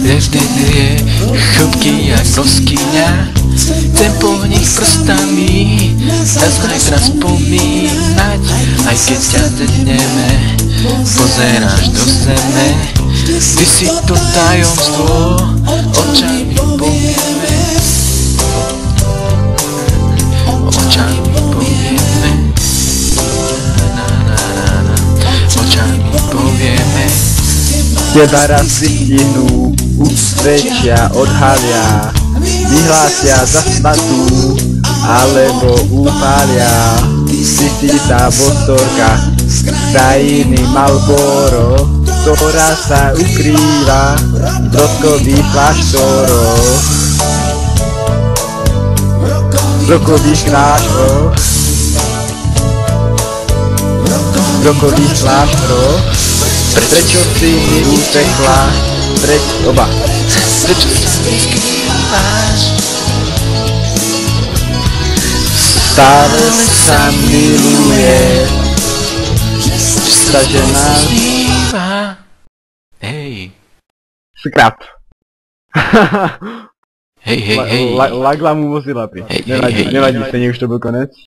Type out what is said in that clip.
Chopky jak broskyňa, chcem po nich prstami zajtra spomínať, aj keď ťa dedneme, pozeráš do zeme. Ty si to tajomstvo, očami povieme, očami povieme, očami povieme. Teba raz vystihnú, usvedčia, odhalia, vyhlásia za svatú, alebo upália. Ty si tá bosorka z krajiny Marlboro, ktorá sa ukrýva v brodkových kláštoroch. Brodkových kláštoroch. Brodkových kláštoroch. Prečo si mi utekla? Prečo si mi skrývaš? Stále sa miluje, tá žena sníva. Hej. Skrap. Hej. Lagla mu vozila, pri. Nevadí, nech už to byl konec.